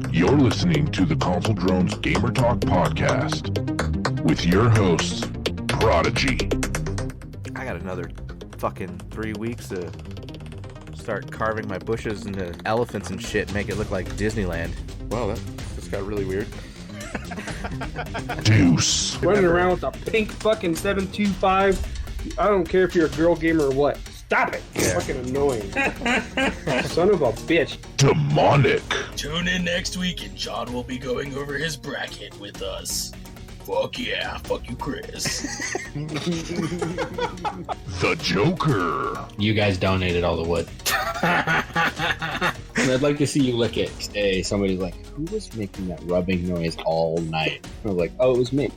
You're listening to the Console Drones Gamer Talk podcast with your hosts, Prodigy. I got another fucking 3 weeks to start carving my bushes into elephants and shit, make it look like Disneyland. Wow, that just got really weird. Deuce. Running around with a pink fucking 725. I don't care if you're a girl gamer or what. Stop it! It's fucking annoying. Son of a bitch. Demonic. Tune in next week and John will be going over his bracket with us. Fuck yeah, fuck you, Chris. The Joker. You guys donated all the wood. And I'd like to see you lick it. Hey, somebody's like, who was making that rubbing noise all night? I was like, oh, it was me.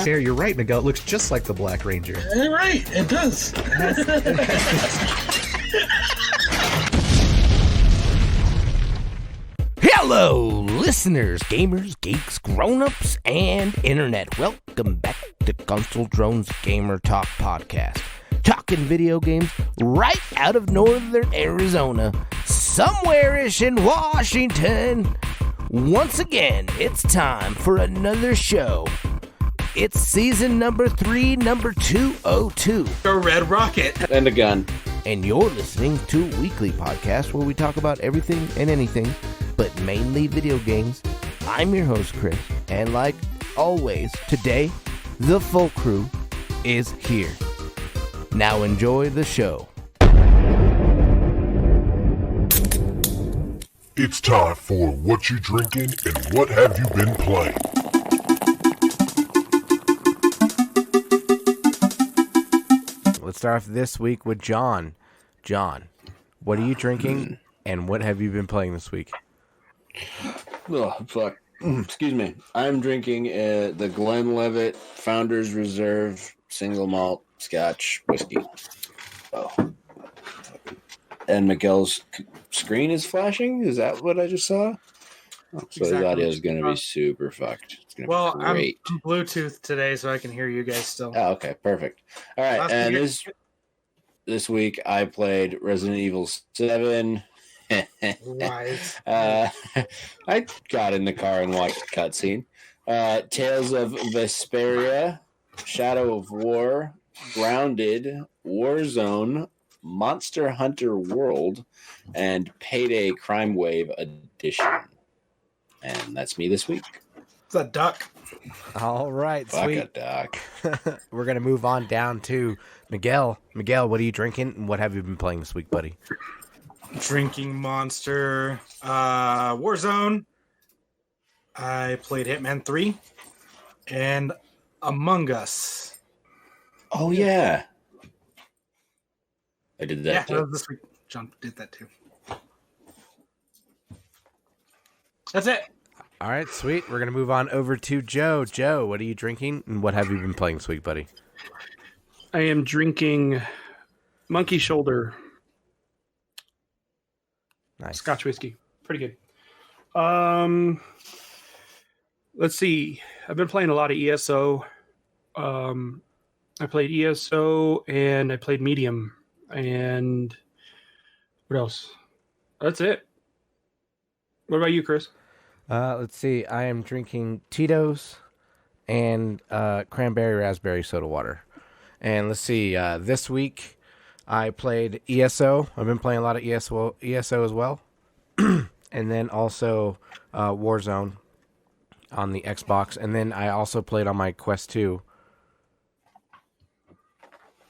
Sarah, you're right, Miguel. It looks just like the Black Ranger. Right, it does. Hello, listeners, gamers, geeks, grown-ups, and internet. Welcome back to Console Drones Gamer Talk podcast. Talking video games right out of northern Arizona, somewhere-ish in Washington. Once again, it's time for another show. It's season number 3, number 202. A red rocket. And a gun. And you're listening to a weekly podcast where we talk about everything and anything, but mainly video games. I'm your host, Chris, and like always, today, the full crew is here. Now enjoy the show. It's time for What You Drinking and What Have You Been Playing. Let's start off this week with John. John, what are you drinking and what have you been playing this week? Oh, fuck. Excuse me. I'm drinking the Glenlivet Founders Reserve Single Malt Scotch Whiskey. Oh. And Miguel's screen is flashing? Is that what I just saw? Oh, so his audio is going to be super fucked. It's going to be great. I'm Bluetooth today, so I can hear you guys still. Oh, okay, perfect. All right, and this week I played Resident Evil 7. Right. I got in the car and watched the cutscene. Tales of Vesperia, Shadow of War, Grounded, Warzone, Monster Hunter World, and Payday Crime Wave Edition. And that's me this week. It's a duck. All right, Fuck sweet. a duck. We're going to move on down to Miguel. Miguel, what are you drinking and what have you been playing this week, buddy? Drinking Monster, Warzone. I played Hitman 3 and Among Us. Oh, yeah. I did that Yeah, too. that was this week. John did that too. That's it. All right, sweet. We're going to move on over to Joe. Joe, what are you drinking and what have you been playing this week, buddy? I am drinking Monkey Shoulder Nice. Scotch whiskey. Pretty good. Let's see. I've been playing a lot of ESO. I played ESO and I played Medium. And what else? That's it. What about you, Chris? Let's see. I am drinking Tito's and cranberry raspberry soda water. And let's see. This week I played ESO. I've been playing a lot of ESO as well. And then also Warzone on the Xbox. And then I also played on my Quest 2.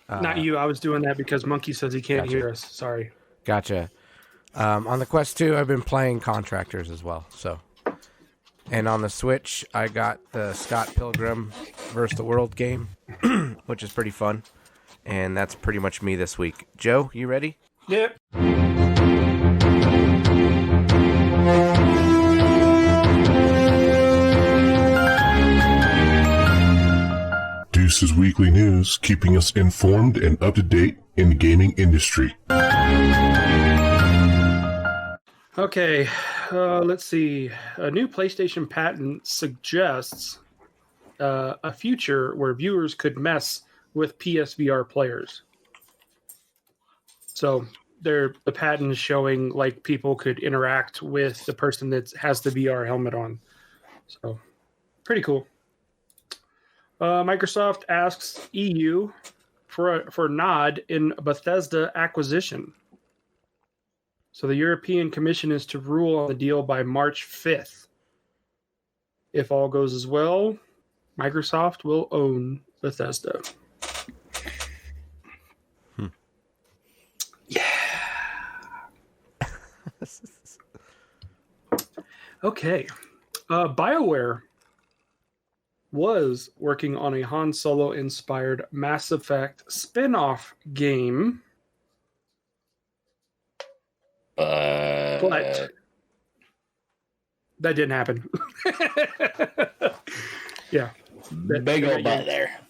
Not you. I was doing that because Monkey says he can't hear us. Sorry. Gotcha. On the Quest 2, I've been playing Contractors as well. So, and on the Switch, I got the Scott Pilgrim vs. the World game, which is pretty fun. And that's pretty much me this week. Joe, you ready? Yep. Deuce's Weekly News, keeping us informed and up to date in the gaming industry. Okay, let's see. A new PlayStation patent suggests a future where viewers could mess with PSVR players. So the patent is showing like people could interact with the person that has the VR helmet on. So pretty cool. Microsoft asks EU for nod in Bethesda acquisition. So the European Commission is to rule on the deal by March 5th. If all goes as well, Microsoft will own Bethesda. Okay. BioWare was working on a Han Solo-inspired Mass Effect spin-off game. But that didn't happen. Yeah. Big old butt there.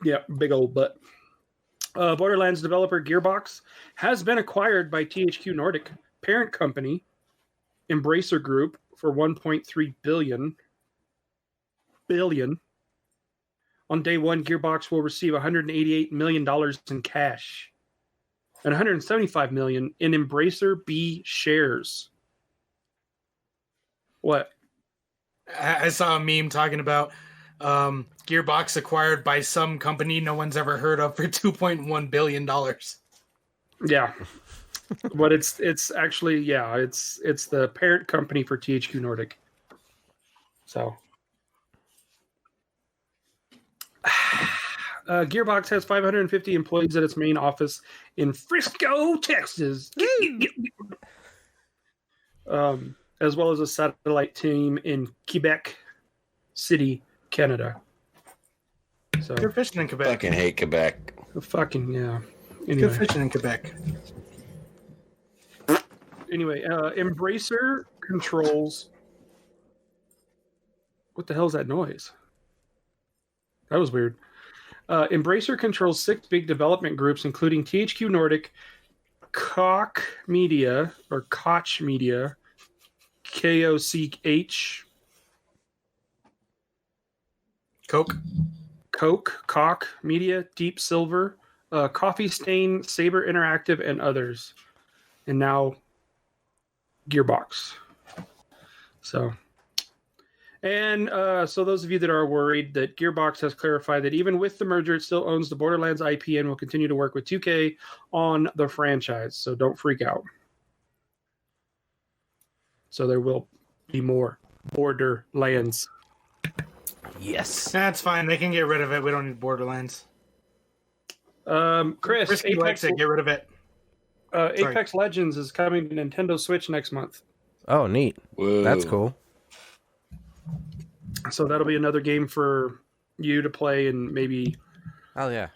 Yeah, big old butt. Borderlands developer Gearbox has been acquired by THQ Nordic parent company Embracer Group for $1.3 billion. On day one, Gearbox will receive $188 million in cash and $175 million in Embracer B shares. What? I saw a meme talking about Gearbox acquired by some company no one's ever heard of for $2.1 billion. Yeah. But it's actually, yeah, it's the parent company for THQ Nordic. So Gearbox has 550 employees at its main office in Frisco, Texas. As well as a satellite team in Quebec City, Canada. So You're fishing in Quebec. Fucking hate Quebec. Fucking, yeah. Good Anyway. fishing in Quebec. Anyway, Embracer controls. What the hell is that noise? That was weird. Embracer controls 6 big development groups, including THQ Nordic, Koch Media, KOCH, Koch Media, Deep Silver, Coffee Stain, Saber Interactive, and others. And now Gearbox. So those of you that are worried, that Gearbox has clarified that even with the merger, it still owns the Borderlands IP and will continue to work with 2K on the franchise. So don't freak out. So there will be more Borderlands. Yes. That's fine. They can get rid of it. We don't need Borderlands. Chris, Risky likes it. Get rid of it. Apex Legends is coming to Nintendo Switch next month. Oh, neat. Whoa. That's cool. So that'll be another game for you to play and maybe Oh, yeah.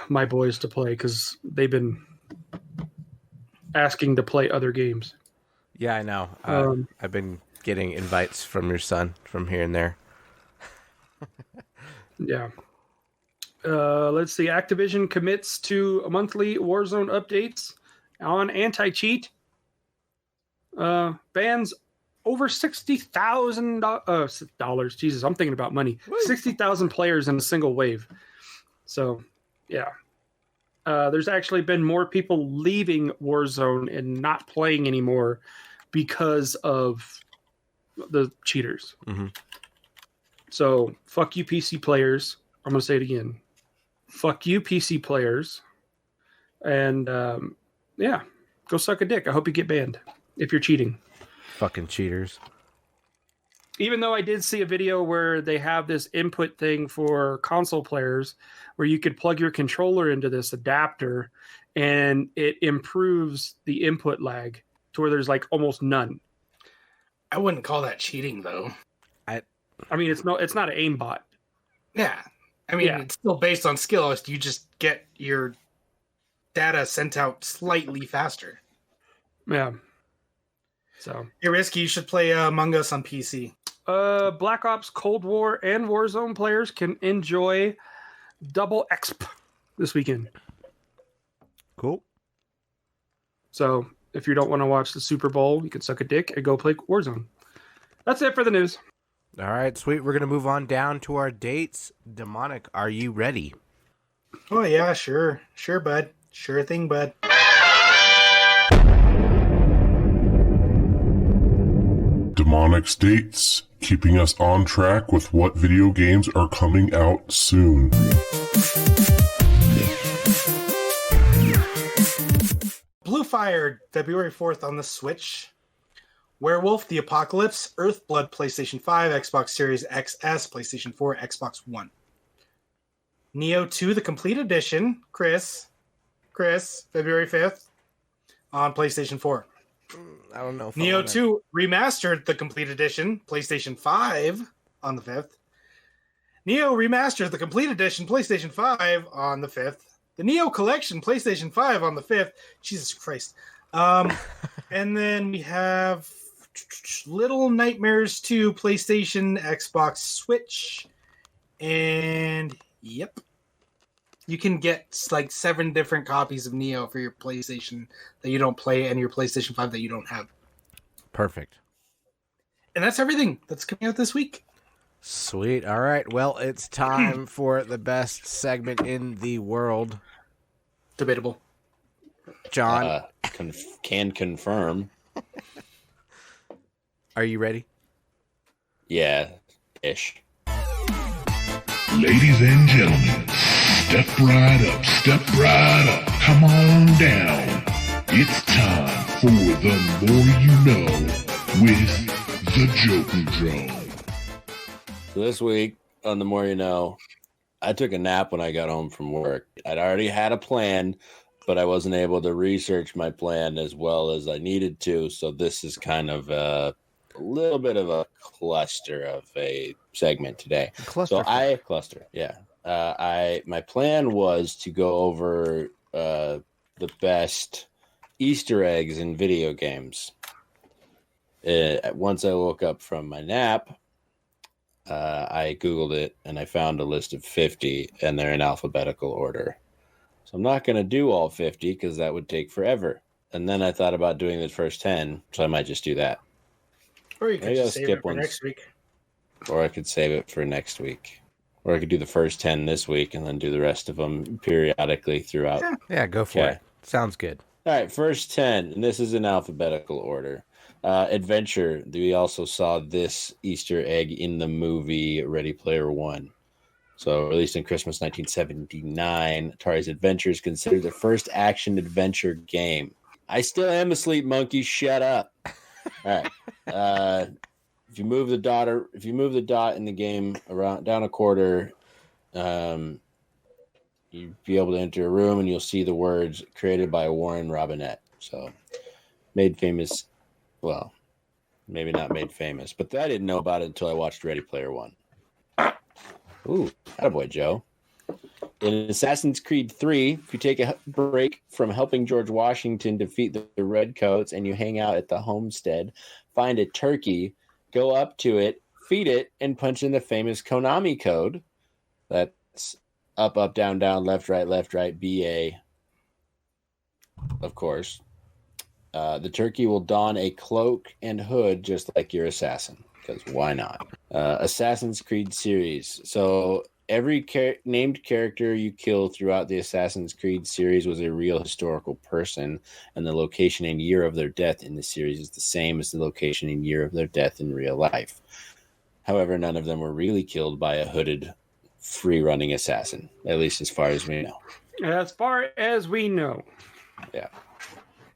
my boys to play because they've been asking to play other games. Yeah, I know. I've been getting invites from your son from here and there. Yeah. Let's see. Activision commits to monthly Warzone updates on anti-cheat. Bans over $60,000. Jesus, I'm thinking about money. 60,000 players in a single wave. So, yeah. There's actually been more people leaving Warzone and not playing anymore because of the cheaters. Mm-hmm. So, fuck you, PC players. I'm going to say it again. Fuck you, PC players. And, yeah, go suck a dick. I hope you get banned if you're cheating. Fucking cheaters. Even though I did see a video where they have this input thing for console players where you could plug your controller into this adapter and it improves the input lag to where there's like almost none. I wouldn't call that cheating, though. I mean, it's not an aimbot. Yeah. I mean, It's still based on skill. You just get your data sent out slightly faster. Yeah. So, Hey, Risky, you should play Among Us on PC. Black Ops, Cold War, and Warzone players can enjoy double exp this weekend. Cool. So, if you don't want to watch the Super Bowl, you can suck a dick and go play Warzone. That's it for the news. All right, sweet. We're going to move on down to our dates. Demonic, are you ready? Oh, yeah, sure. Sure, bud. Sure thing, bud. Demonic States, keeping us on track with what video games are coming out soon. Blue Fire, February 4th on the Switch. Werewolf, The Apocalypse, Earthblood, PlayStation 5, Xbox Series XS, PlayStation 4, Xbox One. Neo 2, The Complete Edition, Chris, February 5th on PlayStation 4. I don't know. If Neo 2 Remastered, The Complete Edition, PlayStation 5 on the 5th. Neo Remastered, The Complete Edition, PlayStation 5 on the 5th. The Neo Collection, PlayStation 5 on the 5th. Jesus Christ. And then we have Little Nightmares 2, PlayStation, Xbox, Switch. And, yep. You can get like 7 different copies of Neo for your PlayStation that you don't play and your PlayStation 5 that you don't have. Perfect. And that's everything that's coming out this week. Sweet. All right. Well, it's time for the best segment in the world. Debatable. John, Can confirm. are you ready? Yeah, ish. Ladies and gentlemen, step right up, step right up, come on down. It's time for the more you know with the Joker Drone. So this week on The More You Know, I took a nap when I got home from work. I'd already had a plan, but I wasn't able to research my plan as well as I needed to. So this is kind of a little bit of a cluster of a segment today. My plan was to go over the best Easter eggs in video games. Once I woke up from my nap, I Googled it and I found a list of 50 and they're in alphabetical order. So I'm not going to do all 50 because that would take forever. And then I thought about doing the first 10, so I might just do that. Or you could Maybe just I'll save skip it for ones. next week. Or I could save it for next week. Or I could do the first 10 this week and then do the rest of them periodically throughout. Yeah, go for Okay. it. Sounds good. All right, first 10, and this is in alphabetical order. Adventure. We also saw this Easter egg in the movie Ready Player One. So, released in Christmas 1979, Atari's Adventure is considered the first action-adventure game. I still am asleep, monkey. Shut up. All right. If you move the dot in the game around down a quarter, you'll be able to enter a room and you'll see the words created by Warren Robinette. So, made famous. Well, maybe not made famous, but I didn't know about it until I watched Ready Player One. Ooh, attaboy, Joe. In Assassin's Creed 3, if you take a break from helping George Washington defeat the Redcoats and you hang out at the homestead, find a turkey, go up to it, feed it, and punch in the famous Konami code. That's up, up, down, down, left, right, BA. Of course. The turkey will don a cloak and hood just like your assassin, because why not? Assassin's Creed series. So every named character you kill throughout the Assassin's Creed series was a real historical person, and the location and year of their death in the series is the same as the location and year of their death in real life. However, none of them were really killed by a hooded, free-running assassin, at least as far as we know. As far as we know. Yeah.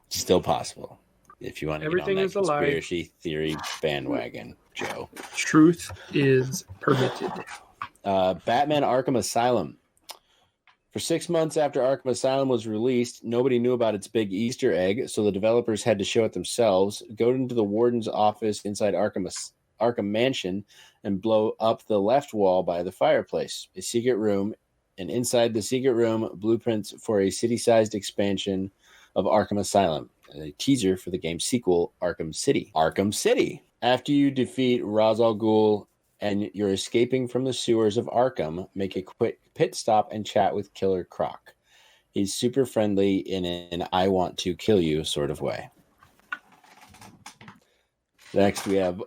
Still possible. If you want to Everything get on is that alive. conspiracy theory bandwagon, Joe. Truth is permitted. Batman Arkham Asylum. For 6 months after Arkham Asylum was released, nobody knew about its big Easter egg, so the developers had to show it themselves, go into the warden's office inside Arkham Mansion, and blow up the left wall by the fireplace, a secret room, and inside the secret room, blueprints for a city-sized expansion of Arkham Asylum, a teaser for the game's sequel, Arkham City. Arkham City. After you defeat Ra's al Ghul and you're escaping from the sewers of Arkham, make a quick pit stop and chat with Killer Croc. He's super friendly in an I want to kill you sort of way. Next, we have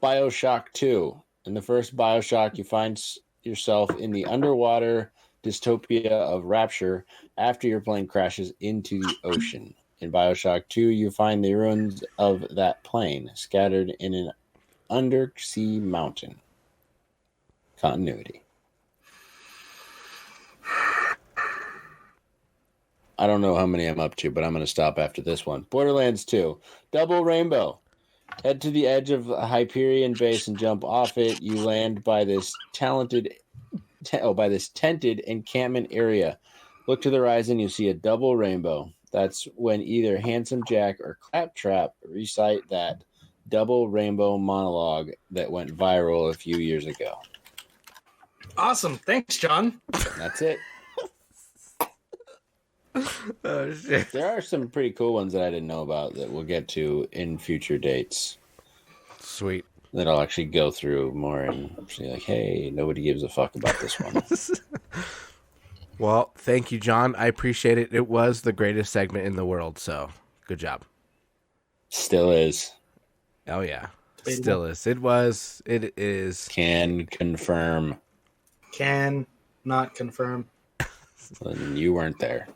BioShock 2. In the first BioShock, you find yourself in the underwater dystopia of Rapture after your plane crashes into the ocean. In Bioshock 2, you find the ruins of that plane scattered in an undersea mountain. Continuity. I don't know how many I'm up to, but I'm going to stop after this one. Borderlands 2. Double Rainbow. Head to the edge of a Hyperion base and jump off it. You land by this tented encampment area. Look to the horizon, you see a double rainbow. That's when either Handsome Jack or Claptrap recite that double rainbow monologue that went viral a few years ago. Awesome. Thanks, John. That's it. Oh shit! There are some pretty cool ones that I didn't know about that we'll get to in future dates. Sweet. That I'll actually go through more and be like, hey, nobody gives a fuck about this one. Well, thank you, John. I appreciate it. It was the greatest segment in the world, so good job. Still is. Oh yeah, still is. It was. It is. Can confirm. Can not confirm. And you weren't there.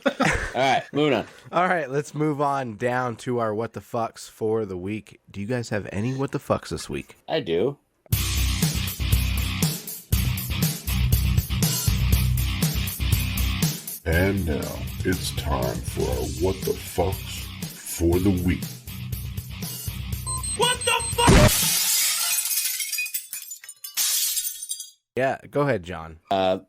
All right, moving on. All right, let's move on down to our what the fucks for the week. Do you guys have any what the fucks this week? I do. And now it's time for our What the Fucks for the week. What the fuck? Yeah, go ahead, John.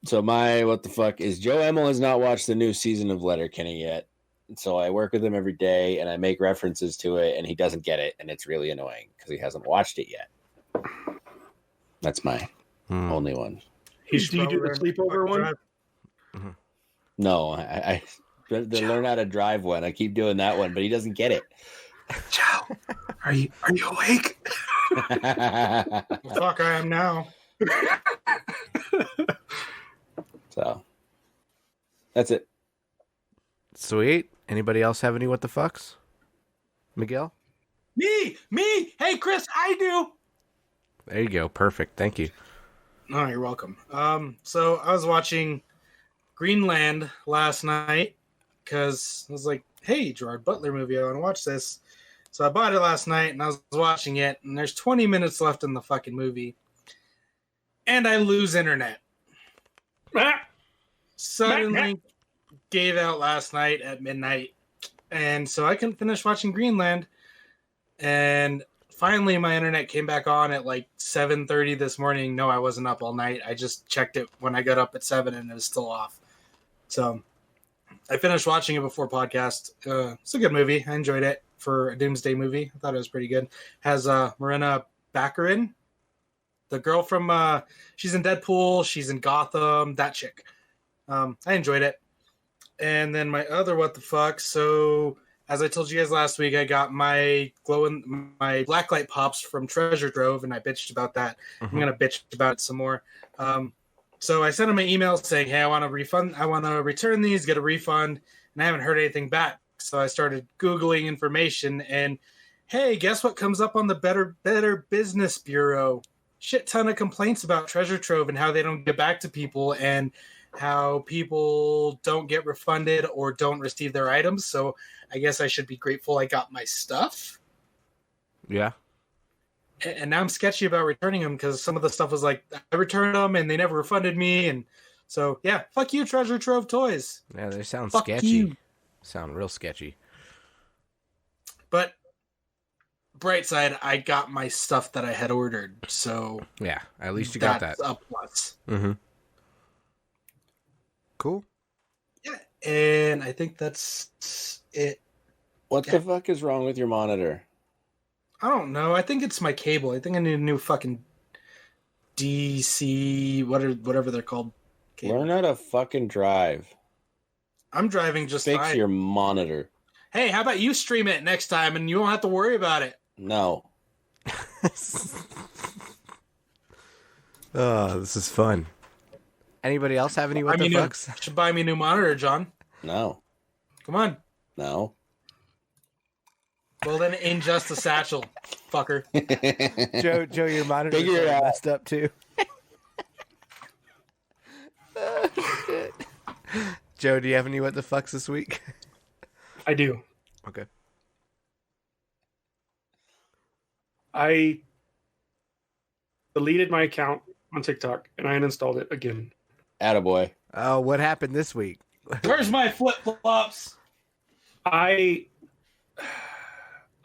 So my what the fuck is Joe Emil has not watched the new season of Letterkenny yet. So I work with him every day and I make references to it and he doesn't get it and it's really annoying because he hasn't watched it yet. That's my only one. Do you do the sleepover one? Mm-hmm. No, I learn how to drive one. I keep doing that one, but he doesn't get it. Joe, are you awake? Fuck, I am now. So that's it. Sweet. Anybody else have any what the fucks? Miguel? Me. Hey, Chris, I do. There you go. Perfect. Thank you. Oh, you're welcome. So I was watching Greenland last night because I was like, hey, Gerard Butler movie, I want to watch this. So I bought it last night and I was watching it and there's 20 minutes left in the fucking movie. And I lose internet. Suddenly gave out last night at midnight. And so I couldn't finish watching Greenland. And finally my internet came back on at like 7:30 this morning. No, I wasn't up all night. I just checked it when I got up at 7 and it was still off. So I finished watching it before podcast. It's a good movie. I enjoyed it for a Doomsday movie. I thought it was pretty good. Has Marina Baccarin. The girl from, she's in Deadpool, she's in Gotham, that chick. I enjoyed it. And then my other what the fuck, so as I told you guys last week, I got my blacklight pops from Treasure Trove, and I bitched about that. I'm going to bitch about it some more. So I sent him an email saying, hey, I want to return these, get a refund, and I haven't heard anything back. So I started Googling information, and hey, guess what comes up on the Better Business Bureau? Shit ton of complaints about Treasure Trove and how they don't get back to people and how people don't get refunded or don't receive their items. So I guess I should be grateful I got my stuff. Yeah. And now I'm sketchy about returning them because some of the stuff was like, I returned them and they never refunded me. And so, yeah, fuck you, Treasure Trove Toys. Yeah, they sound Fuck sketchy. you. Sound real sketchy. But bright side, I got my stuff that I had ordered. So yeah, at least you got that. That's a plus. Mm-hmm. Cool. Yeah, and I think that's it. What the fuck is wrong with your monitor? I don't know. I think it's my cable. I think I need a new fucking DC, whatever they're called. Cable. Learn how to fucking drive. I'm driving just Fix fine. your monitor. Hey, how about you stream it next time and you don't have to worry about it? No. Oh, this is fun. Anybody else have any what the fucks? You should buy me a new monitor, John. No. Come on. No. Well, then ingest a satchel, fucker. Joe, your monitor Figure it out. messed up too. Joe, do you have any what the fucks this week? I do. Okay. I deleted my account on TikTok and I uninstalled it again. Attaboy. Oh, what happened this week? Where's my flip flops? I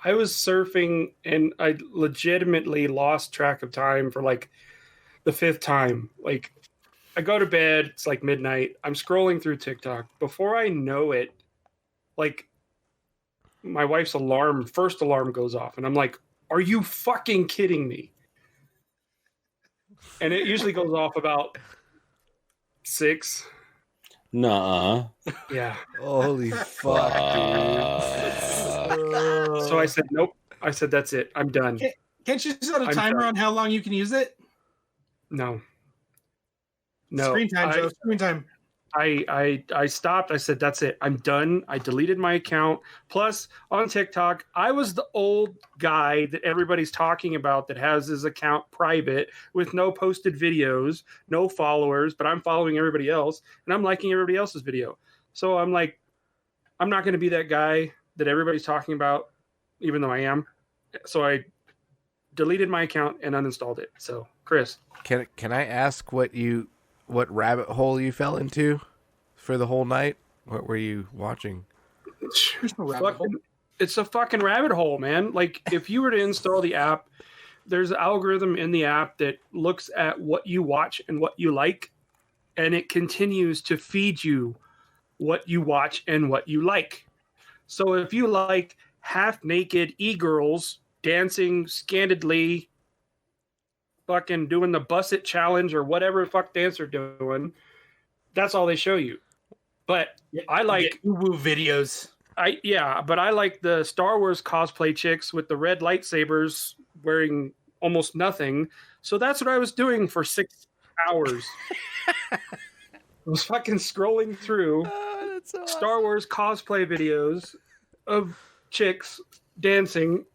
was surfing and I legitimately lost track of time for like the 5th time. Like, I go to bed, it's like midnight. I'm scrolling through TikTok. Before I know it, like, my wife's first alarm goes off, and I'm like, are you fucking kidding me? And it usually goes off about 6. Nuh-uh. Yeah. Holy fuck, So I said, nope. I said, that's it. I'm done. Can't you set a I'm timer done. on how long you can use it? No. Screen time, Joe. Screen time. I stopped. I said, that's it. I'm done. I deleted my account. Plus, on TikTok, I was the old guy that everybody's talking about that has his account private with no posted videos, no followers, but I'm following everybody else and I'm liking everybody else's video. So I'm like, I'm not going to be that guy that everybody's talking about, even though I am. So I deleted my account and uninstalled it. So, Chris. Can I ask what rabbit hole you fell into for the whole night? What were you watching? There's no rabbit hole. It's a fucking rabbit hole, man. Like, if you were to install the app, there's an algorithm in the app that looks at what you watch and what you like, and it continues to feed you what you watch and what you like. So if you like half-naked e-girls dancing scandidly, fucking doing the Bus It challenge or whatever the fuck dance they're doing, that's all they show you. But I like woo videos. But I like the Star Wars cosplay chicks with the red lightsabers wearing almost nothing. So that's what I was doing for 6 hours. I was fucking scrolling through So Star Wars cosplay videos of chicks dancing,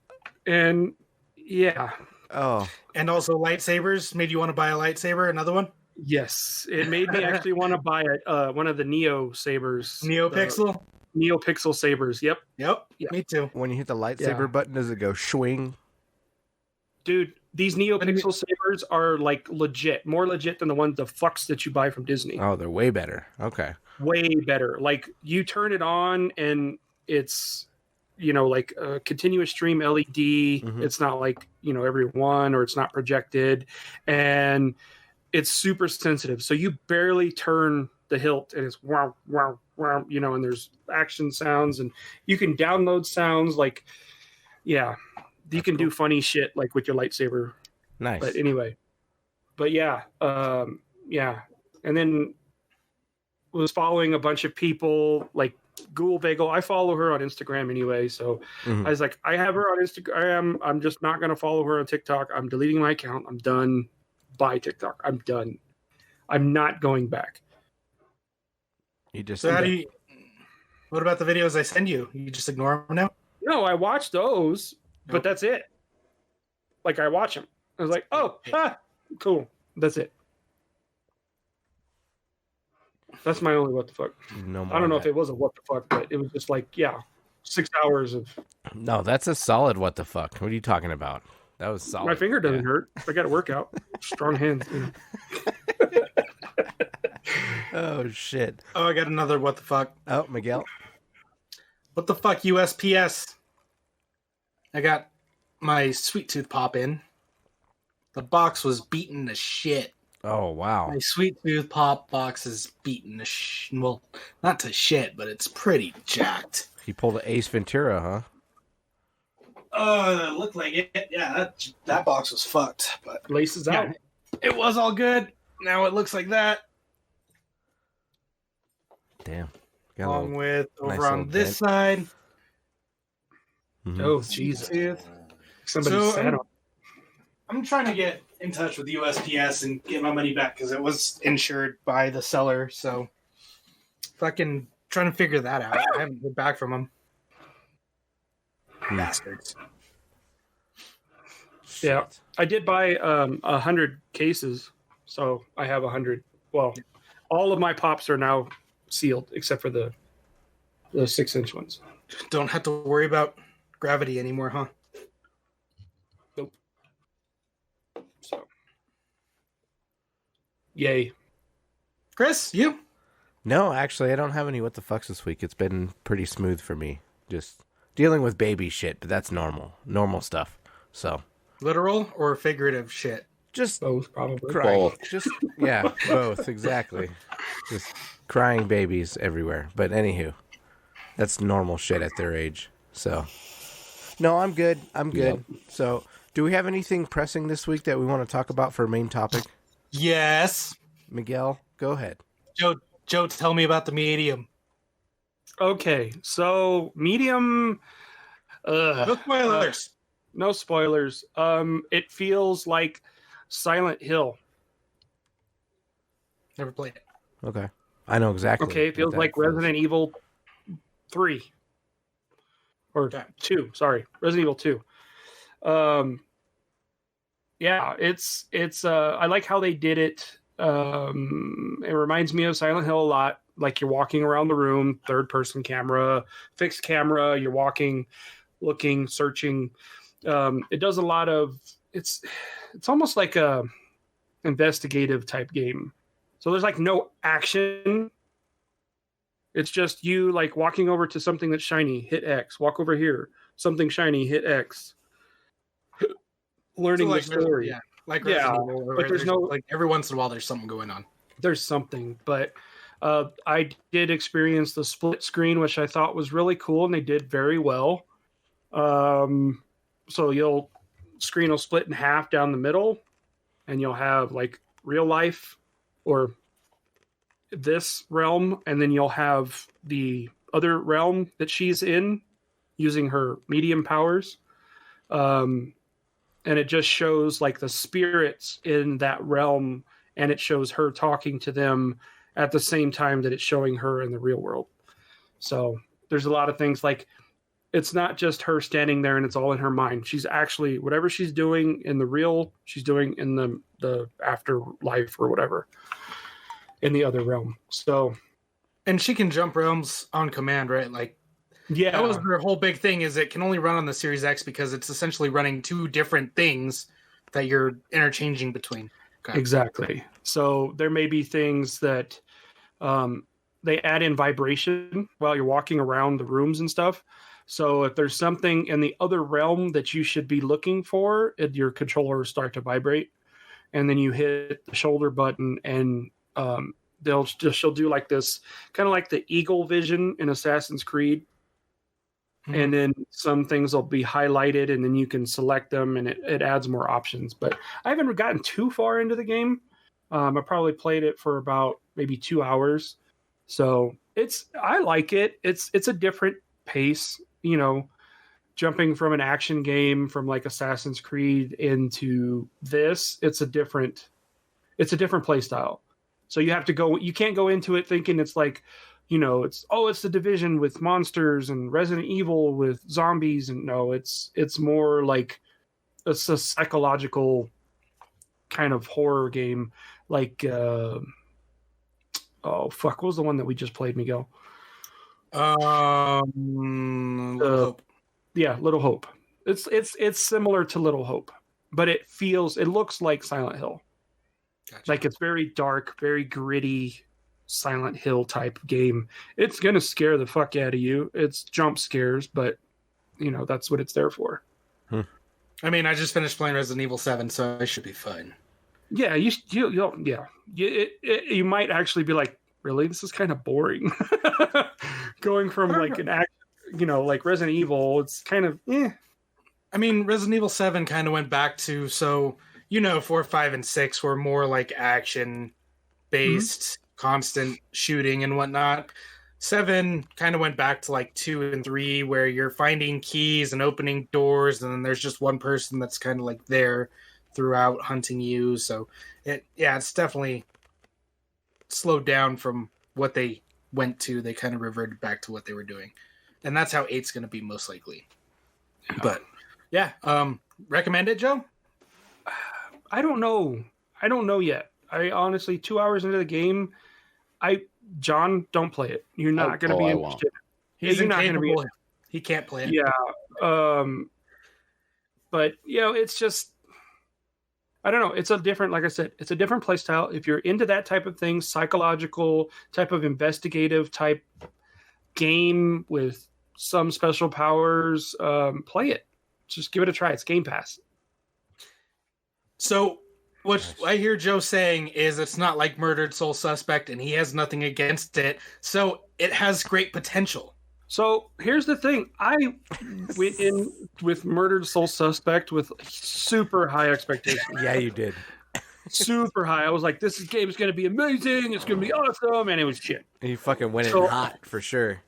and yeah. Oh. And also lightsabers. Made you want to buy a lightsaber? Another one? Yes. It made me actually want to buy one of the Neo sabers. NeoPixel? NeoPixel sabers. Yep. Yep. Yeah. Me too. When you hit the lightsaber button, does it go swing? Dude, these NeoPixel sabers are like legit. More legit than the fucks that you buy from Disney. Oh, they're way better. Okay. Way better. Like, you turn it on and it's, like a continuous stream LED. Mm-hmm. It's not like, every one, or it's not projected, and it's super sensitive. So you barely turn the hilt and it's wow, wow, wow, and there's action sounds, and you can download sounds like, you can do funny shit like with your lightsaber. Nice. But anyway, and then was following a bunch of people like Ghoul Bagel. I follow her on Instagram anyway, so I was like, I have her on Instagram. I'm just not going to follow her on TikTok. I'm deleting my account. I'm done. Bye, TikTok. I'm done. I'm not going back. You just. So what about the videos I send you? You just ignore them now? No, I watch those, but that's it. Like, I watch them. I was like, cool. That's it. That's my only what the fuck. No more I don't know if it was a what the fuck, but it was just like, 6 hours of. No, that's a solid what the fuck. What are you talking about? That was solid. My finger doesn't hurt. I got to work out. Strong hands. Oh, shit. Oh, I got another what the fuck. Oh, Miguel. What the fuck, USPS? I got my Sweet Tooth Pop in. The box was beaten to shit. Oh, wow. My Sweet Tooth Pop box is beaten to well, not to shit, but it's pretty jacked. He pulled an Ace Ventura, huh? It looked like it. Yeah, that box was fucked. But Laces out. It was all good. Now it looks like that. Damn. Along with over nice on this side. Mm-hmm. Oh, Jesus. Somebody So, sat on. I'm trying to get in touch with the USPS and get my money back because it was insured by the seller. So, fucking trying to figure that out. I haven't heard back from them. Bastards. Yeah, I did buy 100 cases, so I have 100. Well, all of my pops are now sealed, except for the 6-inch ones. Don't have to worry about gravity anymore, huh? Nope. So, yay. Chris, you? No, actually, I don't have any what the fucks this week. It's been pretty smooth for me. Just dealing with baby shit, but that's normal stuff. So, Literal or figurative shit? just Both, probably. crying. Both. Just yeah, both exactly. Just crying babies everywhere. But anywho, that's normal shit at their age. So, no, I'm good. So, do we have anything pressing this week that we want to talk about for a main topic? Yes. Miguel, go ahead. Joe, tell me about the medium. Okay, so medium. No spoilers. No spoilers. It feels like Silent Hill. Never played it. Okay, I know exactly. Okay, it feels what that like Resident Evil 3 or Okay. 2. Sorry, Resident Evil 2. Yeah, it's I like how they did it. It reminds me of Silent Hill a lot. Like you're walking around the room, third person camera, fixed camera. You're walking, looking, searching. It does a lot of. It's almost like a investigative type game. So there's like no action. It's just you like walking over to something that's shiny, hit X. Walk over here, something shiny, hit X. Learning So, like, the story. Yeah, like Yeah, Resident Evil, where but there's no- like every once in a while there's something going on. There's something, but I did experience the split screen, which I thought was really cool, and they did very well. So screen will split in half down the middle, and you'll have like real life or this realm, and then you'll have the other realm that she's in using her medium powers. And it just shows like the spirits in that realm, and it shows her talking to them at the same time that it's showing her in the real world. So there's a lot of things like it's not just her standing there and it's all in her mind. She's actually whatever she's doing in the real, she's doing in the afterlife or whatever in the other realm. So, And she can jump realms on command, right? Like yeah, that was her whole big thing. Is it can only run on the Series X because it's essentially running two different things that you're interchanging between. Okay. Exactly. So there may be things that they add in vibration while you're walking around the rooms and stuff. So if there's something in the other realm that you should be looking for, your controller will start to vibrate, and then you hit the shoulder button, and she'll do like this, kind of like the eagle vision in Assassin's Creed. Mm-hmm. And then some things will be highlighted, and then you can select them, and it adds more options. But I haven't gotten too far into the game. I probably played it for about maybe 2 hours. So I like it. It's a different pace, jumping from an action game from like Assassin's Creed into this. It's a different play style. So you can't go into it thinking it's like, it's the Division with monsters and Resident Evil with zombies, and no, it's more like it's a psychological kind of horror game. Like, what was the one that we just played, Miguel? Little Hope. Yeah, Little Hope. It's similar to Little Hope, but it looks like Silent Hill. Gotcha. Like it's very dark, very gritty. Silent Hill type game. It's gonna scare the fuck out of you. It's jump scares, but that's what it's there for. I mean, I just finished playing Resident Evil 7, so I should be fine. Yeah, you might actually be like, really, this is kind of boring. Going from like an act, like Resident Evil, it's kind of I mean, Resident Evil 7 kind of went back to 4, 5, and 6 were more like action based. Constant shooting and whatnot. 7 kind of went back to like 2 and 3 where you're finding keys and opening doors, and then there's just one person that's kind of like there throughout hunting you. So it's definitely slowed down from what they went to. They kind of reverted back to what they were doing, and that's how 8's going to be most likely. But recommend it, Joe? I don't know yet. I honestly, 2 hours into the game, John, don't play it. You're not going to be I interested. He's You're not going to be. incapable. He can't play it. Yeah. But it's just, I don't know. It's a different, like I said, it's a different play style. If you're into that type of thing, psychological type of investigative type game with some special powers, play it. Just give it a try. It's Game Pass. So what I hear Joe saying is it's not like Murdered Soul Suspect and he has nothing against it. So it has great potential. So here's the thing. I went in with Murdered Soul Suspect with super high expectations. Yeah, you did. Super high. I was like, this game is going to be amazing. It's going to be awesome. And it was shit. And you fucking went in So- hot for sure.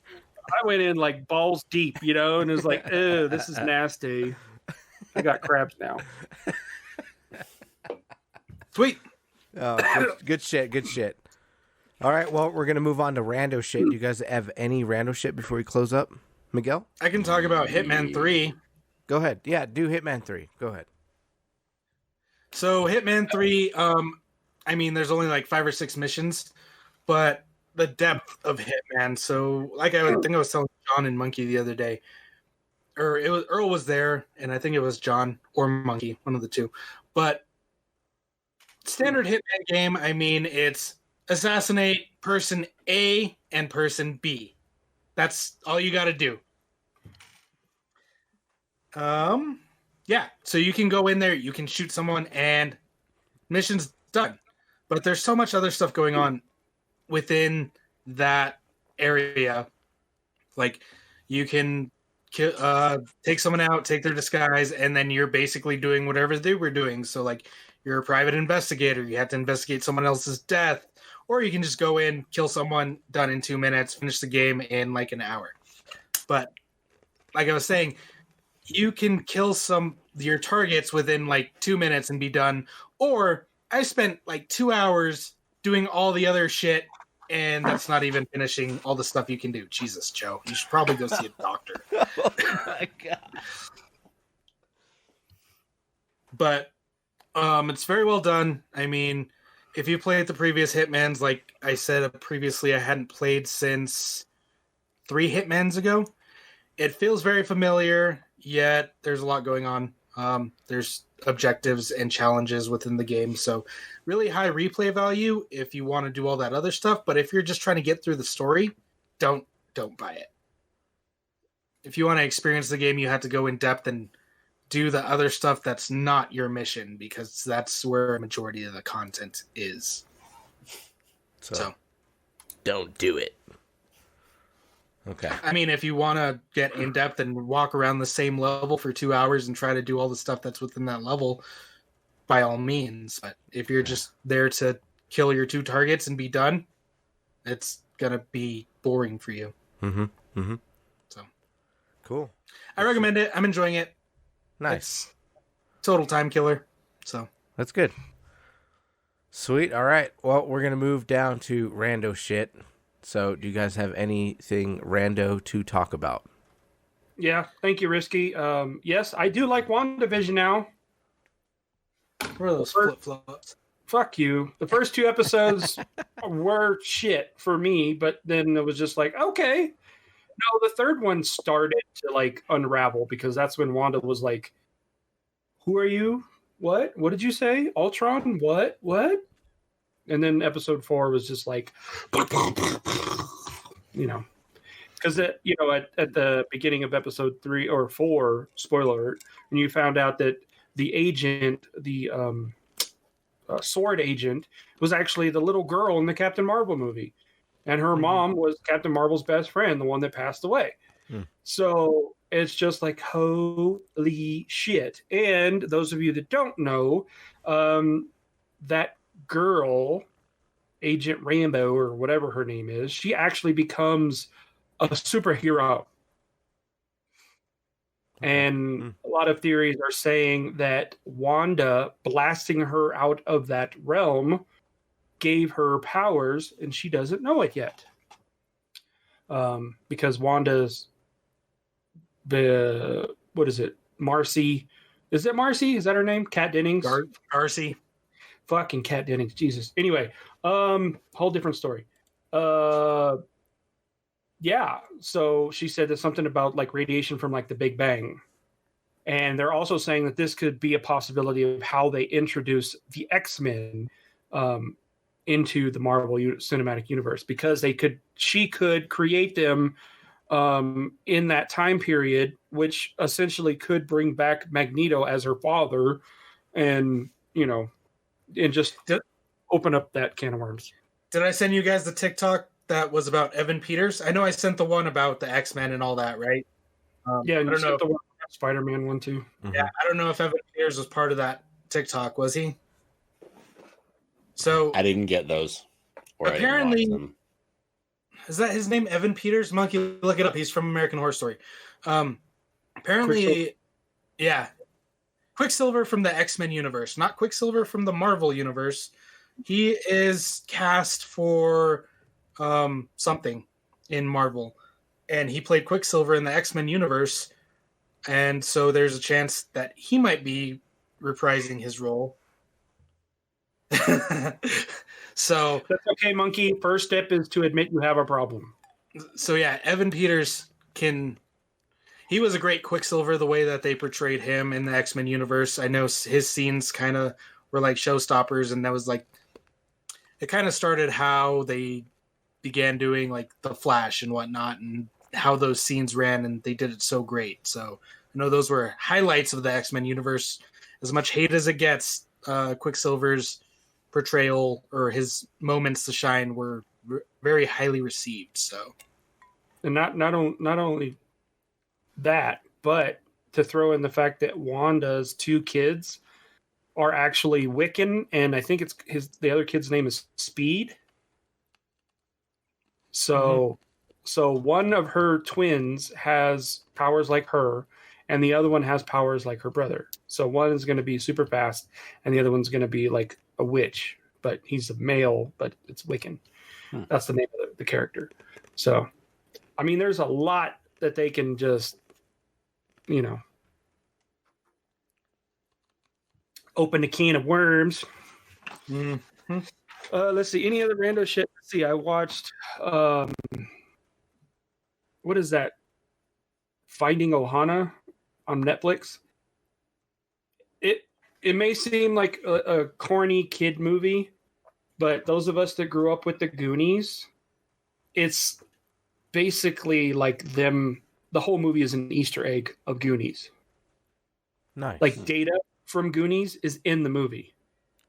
I went in like balls deep, and it was like, ew, this is nasty. I got crabs now. Sweet. Oh, good shit. Good shit. All right. Well, we're gonna move on to rando shit. Do you guys have any rando shit before we close up, Miguel? I can talk about Hitman 3. Go ahead. Yeah, do Hitman 3. Go ahead. So Hitman 3, I mean, there's only like 5 or 6 missions, but the depth of Hitman. So like think I was telling John and Monkey the other day, or Earl was there, and I think it was John or Monkey, one of the two. But standard Hitman game, I mean, it's assassinate person A and person B. That's all you got to do. Yeah, so you can go in there, you can shoot someone, and mission's done. But there's so much other stuff going on within that area. Like, you can take someone out, take their disguise, and then you're basically doing whatever they were doing. So, like, you're a private investigator, you have to investigate someone else's death, or you can just go in, kill someone, done in 2 minutes, finish the game in like an hour. But, like I was saying, you can kill your targets within like 2 minutes and be done. Or I spent like 2 hours doing all the other shit, and that's not even finishing all the stuff you can do. Jesus, Joe, you should probably go see a doctor. Oh my god. But it's very well done. I mean, if you played the previous Hitmans, like I said previously, I hadn't played since 3 Hitmans ago. It feels very familiar, yet there's a lot going on. There's objectives and challenges within the game, so really high replay value if you want to do all that other stuff. But if you're just trying to get through the story, don't buy it. If you want to experience the game, you have to go in depth and do the other stuff that's not your mission, because that's where a majority of the content is. So Don't do it. Okay. I mean, if you want to get in depth and walk around the same level for 2 hours and try to do all the stuff that's within that level, by all means. But if you're just there to kill your 2 targets and be done, it's gonna be boring for you. Mm-hmm. Mm-hmm. So Cool. I recommend it. I'm enjoying it. Nice. It's total time killer. So That's good. Sweet. All right. Well, we're gonna move down to rando shit. So, do you guys have anything rando to talk about? Yeah, thank you, Risky. Yes, I do like WandaVision now. what are those flip flops? Fuck you. The first 2 episodes were shit for me, but then it was just like, okay. No, the third one started to like unravel, because that's when Wanda was like, who are you? What? What did you say? Ultron? What? What? And then episode 4 was just like, because at the beginning of episode 3 or 4, spoiler alert, when you found out that the agent, the sword agent, was actually the little girl in the Captain Marvel movie, and her mom was Captain Marvel's best friend, the one that passed away. So it's just like, holy shit. And those of you that don't know, that girl, Agent Rambo or whatever her name is, she actually becomes a superhero. And a lot of theories are saying that Wanda blasting her out of that realm gave her powers, and she doesn't know it yet. Because Wanda's what is it? Marcy. Is it Marcy? Is that her name? Kat Dennings? Darcy. Fucking Kat Dennings. Jesus. Anyway, whole different story. Yeah. So she said there's something about like radiation from like the Big Bang. And they're also saying that this could be a possibility of how they introduce the X-Men into the Marvel Cinematic Universe, because she could create them in that time period, which essentially could bring back Magneto as her father, and and just open up that can of worms. Did I send you guys the TikTok that was about Evan Peters? I know I sent the one about the X-Men and all that, right? Yeah, and I don't know. the Spider-Man one too. Yeah, I don't know if Evan Peters was part of that TikTok. Was he? So I didn't get those. Or apparently, I didn't watch them. is that his name? Evan Peters? Monkey, look it up. He's from American Horror Story. Apparently, yeah. Quicksilver from the X-Men universe, not Quicksilver from the Marvel universe. He is cast for something in Marvel, and he played Quicksilver in the X-Men universe, and so there's a chance that he might be reprising his role. So that's okay, Monkey. First step is to admit you have a problem. So yeah, Evan Peters he was a great Quicksilver, the way that they portrayed him in the X-Men universe. I know his scenes kind of were like showstoppers, and that was like, it kind of started how they began doing like the Flash and whatnot, and how those scenes ran, and they did it so great. So I know those were highlights of the X-Men universe. As much hate as it gets, Quicksilver's portrayal or his moments to shine were very highly received. So, and not only that, but to throw in the fact that Wanda's two kids are actually Wiccan, and I think it's the other kid's name is Speed. So one of her twins has powers like her, and the other one has powers like her brother. So one is going to be super fast, and the other one's going to be like a witch, but he's a male, but it's Wiccan. That's the name of the character. So, I mean, there's a lot that they can just, open a can of worms. Mm-hmm. Let's see. Any other rando shit? Let's see. I watched, what is that? Finding Ohana on Netflix. It may seem like a corny kid movie, but those of us that grew up with the Goonies, it's basically like them. The whole movie is an Easter egg of Goonies. Nice. Like Data from Goonies is in the movie.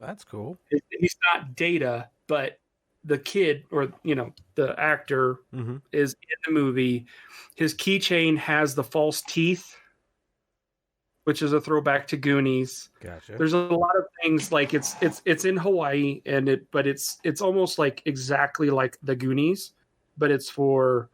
That's cool. He's not Data, but the kid or the actor is in the movie. His keychain has the false teeth, which is a throwback to Goonies. Gotcha. There's a lot of things like it's in Hawaii, but it's almost like exactly like the Goonies, but it's for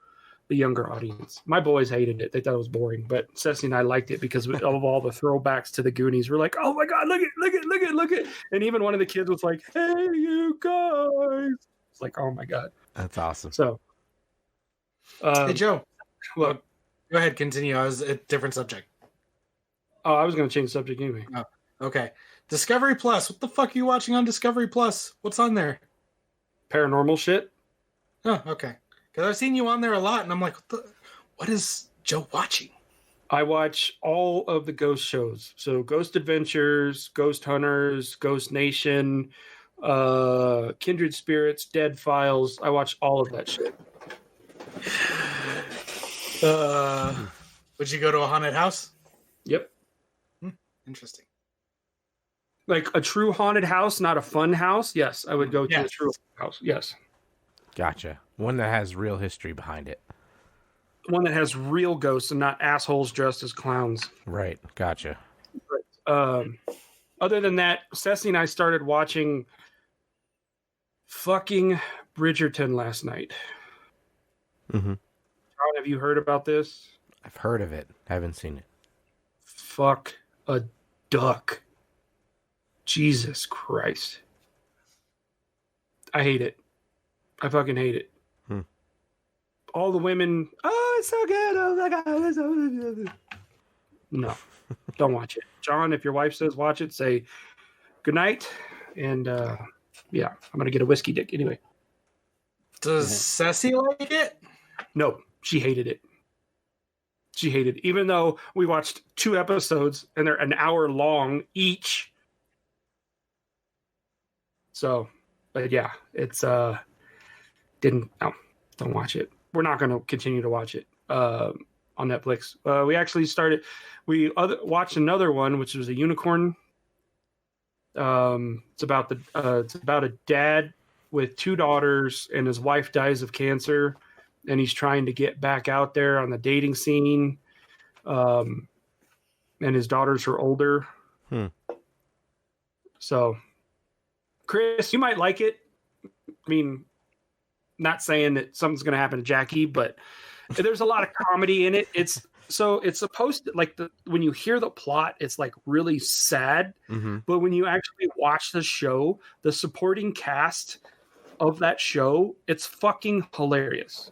the younger audience. My boys hated it; they thought it was boring. But Ceci and I liked it because of all the throwbacks to the Goonies. We're like, "Oh my god, look it!" And even one of the kids was like, "Hey, you guys!" It's like, "Oh my god, that's awesome." So, hey Joe, look, go ahead, continue. I was a different subject. Oh, I was going to change the subject anyway. Oh, okay. Discovery Plus. What the fuck are you watching on Discovery Plus? What's on there? Paranormal shit. Oh, okay. Because I've seen you on there a lot, and I'm like, what is Joe watching? I watch all of the ghost shows. So Ghost Adventures, Ghost Hunters, Ghost Nation, Kindred Spirits, Dead Files. I watch all of that shit. Would you go to a haunted house? Yep. Interesting. Like a true haunted house, not a fun house. Yes, I would go to a true house. Yes. Gotcha. One that has real history behind it. One that has real ghosts and not assholes dressed as clowns. Right. Gotcha. But, other than that, Ceci and I started watching fucking Bridgerton last night. Mm-hmm. John, have you heard about this? I've heard of it. Haven't seen it. Fuck a duck. Jesus Christ. I hate it. I fucking hate it. All the women, oh, it's so good. Oh my God. It's so good. No, don't watch it. John, if your wife says watch it, say good night. And yeah, I'm going to get a whiskey dick anyway. Does Ceci like it? No, she hated it. She hated it. Even though we watched 2 episodes and they're an hour long each. So, but yeah, it's don't watch it. We're not going to continue to watch it on Netflix. We actually watched another one, which was a unicorn. It's about a dad with 2 daughters, and his wife dies of cancer, and he's trying to get back out there on the dating scene. And his daughters are older. So, Chris, you might like it. I mean, not saying that something's going to happen to Jackie, but there's a lot of comedy in it. It's supposed to, like, when you hear the plot, it's like really sad. Mm-hmm. But when you actually watch the show, the supporting cast of that show, it's fucking hilarious.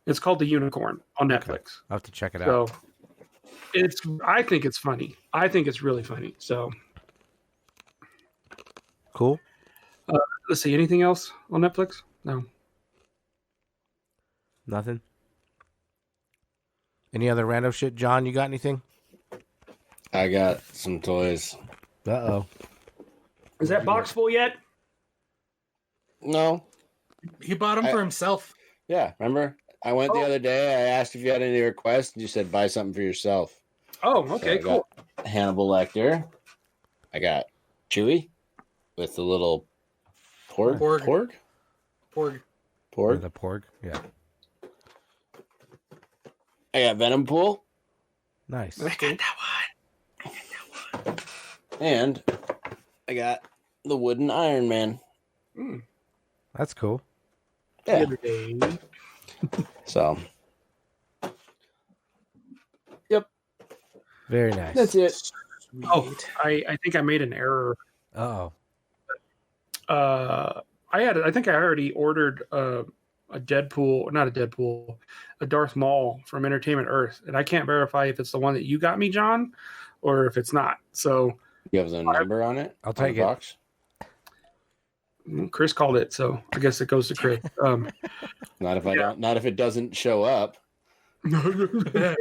It's called The Unicorn on Netflix. Okay. I'll have to check it out. So I think it's funny. I think it's really funny. So cool. Let's see. Anything else on Netflix? No. Nothing. Any other random shit? John, you got anything? I got some toys. Uh-oh. Is that box full yet? No. He bought them for himself. Yeah, remember? I went the other day. I asked if you had any requests, and you said buy something for yourself. Oh, okay, So cool. got Hannibal Lecter. I got Chewie with the little porg. Porg. The porg. Yeah. I got Venom Pool. Nice. I got that one. And I got the wooden Iron Man. That's cool. Yeah. So. Yep. Very nice. That's it. Oh, I think I made an error. Uh-oh. I think I already ordered a Darth Maul from Entertainment Earth, and I can't verify if it's the one that you got me, John, or if it's not. So You have the number on it? I'll On take the it. box? Chris called it, so I guess it goes to Chris. Not if it doesn't show up. It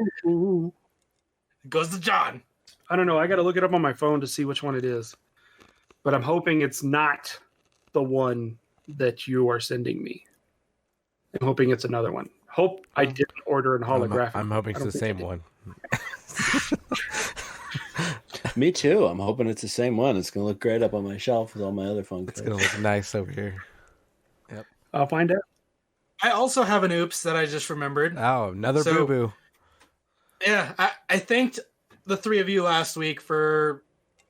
goes to John. I don't know. I got to look it up on my phone to see which one it is, but I'm hoping it's not the one that you are sending me. I'm hoping it's another one. Hope I didn't order in holographic. I'm hoping it's the same one. Me too. I'm hoping it's the same one. It's going to look great up on my shelf with all my other phone It's cards. going to look nice over here. I'll find out. I also have an oops that I just remembered. Oh, another So- boo-boo. Yeah, I thanked the 3 of you last week for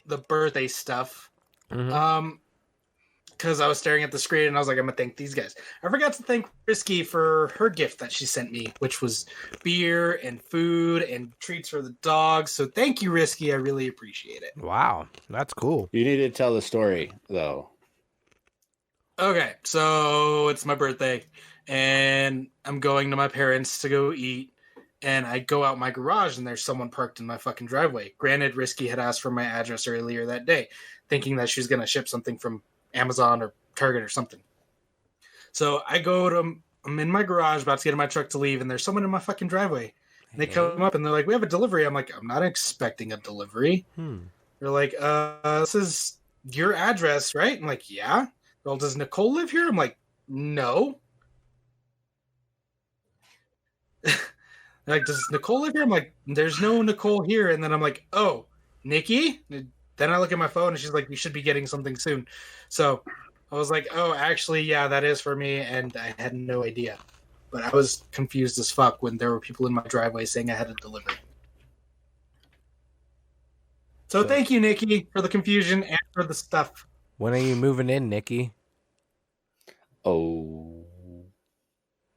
the birthday stuff. Mhm. Because I was staring at the screen and I was like, I'm gonna thank these guys. I forgot to thank Risky for her gift that she sent me, which was beer and food and treats for the dogs. So thank you, Risky. I really appreciate it. Wow, that's cool. You need to tell the story, though. Okay, so it's my birthday and I'm going to my parents to go eat. And I go out my garage and there's someone parked in my fucking driveway. Granted, Risky had asked for my address earlier that day, thinking that she was going to ship something from Amazon or Target or something. So I go to, I'm in my garage about to get in my truck to leave, and there's someone in my fucking driveway. And they come up and they're like, we have a delivery. I'm like, I'm not expecting a delivery. They're like, this is your address, right? I'm like, yeah. Well, does Nicole live here? I'm like, no. Like, does Nicole live here? I'm like, there's no Nicole here. And then I'm like, oh, Nikki? Then I look at my phone and she's like, you should be getting something soon. So I was like, oh, actually, yeah, that is for me. And I had no idea. But I was confused as fuck when there were people in my driveway saying I had a delivery. So thank you, Nikki, for the confusion and for the stuff. When are you moving in, Nikki? Oh.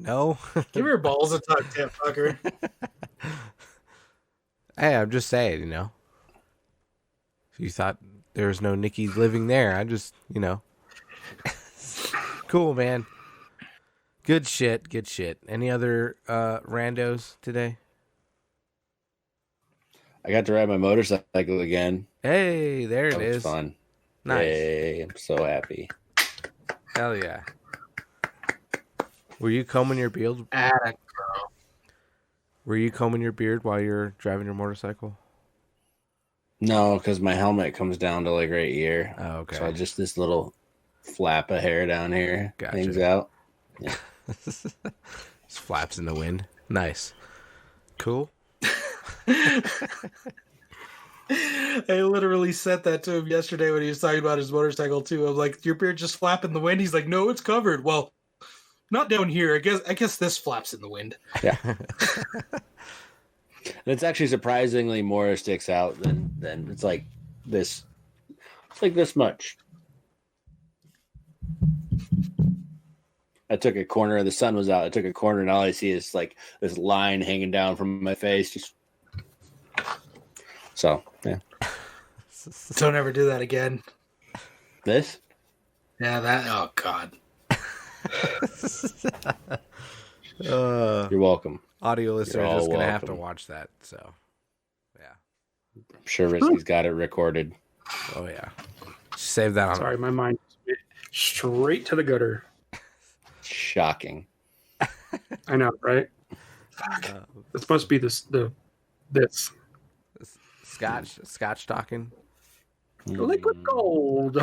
No? Give her balls a tuck tip, fucker. Hey, I'm just saying, you know. If you thought there was no Nikki living there, I just, you know. Cool, man. Good shit, good shit. Any other randos today? I got to ride my motorcycle again. Hey, there That it was is. fun. Nice. Yay, I'm so happy. Hell yeah. Were you combing your beard? Atta Were you combing your beard while you're driving your motorcycle? No, because my helmet comes down to like right here. Oh, okay. So just this little flap of hair down here hangs out. Yeah. Just flaps in the wind. Nice. Cool. I literally said that to him yesterday when he was talking about his motorcycle too. I'm like, your beard just flap in the wind. He's like, no, it's covered. Well, not down here. I guess this flaps in the wind. Yeah. And it's actually surprisingly more sticks out than it's like this. It's like this much. I took a corner. The sun was out. I took a corner, and all I see is like this line hanging down from my face. Just so yeah. Don't ever do that again. This? Yeah, that. Oh God. You're welcome. Audio listeners You're are all just going to have to welcome. watch that. So, yeah. I'm sure Risky's got it recorded. Oh, yeah. Save that on. Sorry, my mind went straight to the gutter. Shocking. I know, right? This must be this. Scotch talking. Liquid gold.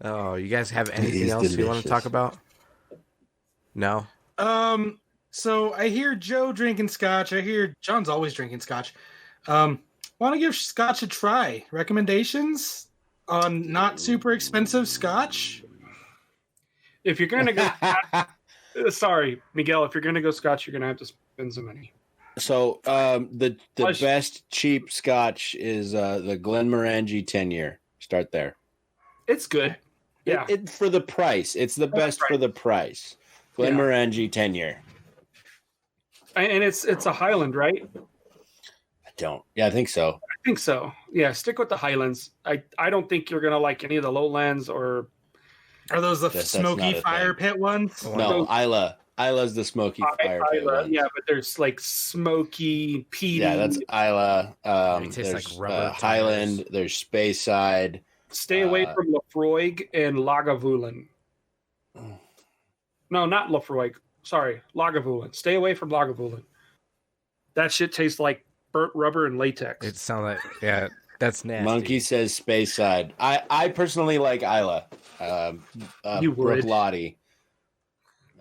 Oh, you guys have anything is else you want delicious. to talk about? No? So I hear Joe drinking scotch. I hear John's always drinking scotch. Want to give scotch a try? Recommendations on not super expensive scotch? If you're gonna go, sorry, Miguel. If you're gonna go scotch, you're gonna have to spend some money. So the Plus- best cheap scotch is the Glenmorangie 10-year. Start there. It's good. Yeah, It for the price. It's the best for the price. Glenmorangie 10-year. and it's a Highland, right? I don't. Yeah, I think so. I think so. Yeah, stick with the Highlands. I don't think you're gonna like any of the lowlands or. Are those the That's smoky not a fire thing. pit ones? No, Isla. Isla's the smoky fire pit one. Yeah, but there's like smoky, peaty. Yeah, that's Isla. It tastes There's like rubber Highland. tires. There's Speyside. Stay away from Lafroig and Lagavulin. No, not Lafroig. Sorry, Lagavulin. Stay away from Lagavulin. That shit tastes like burnt rubber and latex. It sounds like, yeah, that's nasty. Monkey says Speyside. I personally like Isla. You would. Brook Lottie.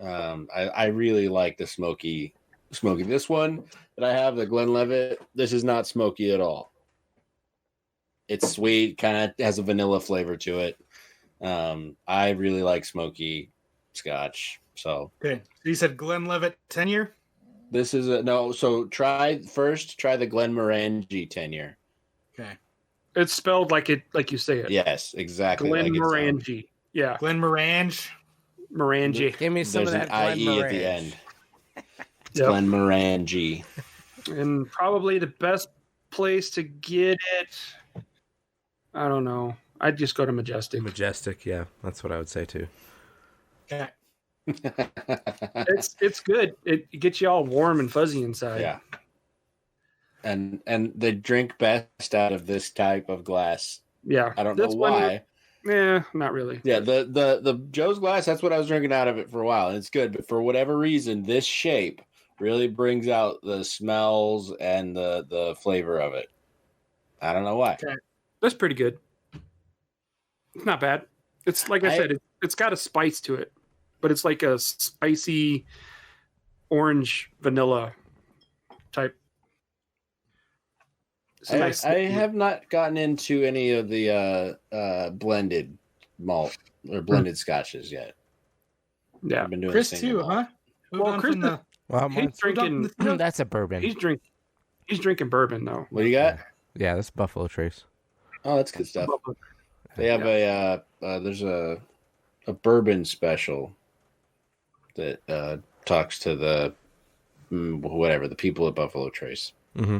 I really like the smoky. This one that I have, the Glenlivet, this is not smoky at all. It's sweet, kind of has a vanilla flavor to it. I really like smoky scotch. So Okay. So you said Glenlivet 10-year? this is no. So try the Glenmorangie 10-year. Okay. It's spelled like you say it. Yes, exactly. Glenmorangie. Yeah, Glenmorangie. Morangie. Give me some There's of an that IE at the end. It's Yep. Glenmorangie. And probably the best place to get it. I don't know. I'd just go to Majestic. Majestic, yeah. That's what I would say, too. Okay. It's good. It gets you all warm and fuzzy inside. Yeah. And they drink best out of this type of glass. Yeah. I don't know This one- why. not really. Yeah, the Joe's glass, that's what I was drinking out of it for a while, and it's good. But for whatever reason, this shape really brings out the smells and the flavor of it. I don't know why. That's pretty good. It's not bad. It's like I said, it's got a spice to it, but it's like a spicy orange vanilla type. It's a nice- I have not gotten into any of the blended malt or blended scotches yet. Yeah. I've been doing Chris single too, malt. huh? Moved Well, on Chris from the- Well, He's mine's- drinking. that's a bourbon. He's drinking bourbon though. What do you got? Yeah, that's Buffalo Trace. Oh, that's good stuff. They have there's a bourbon special that talks to the the people at Buffalo Trace. Mm-hmm.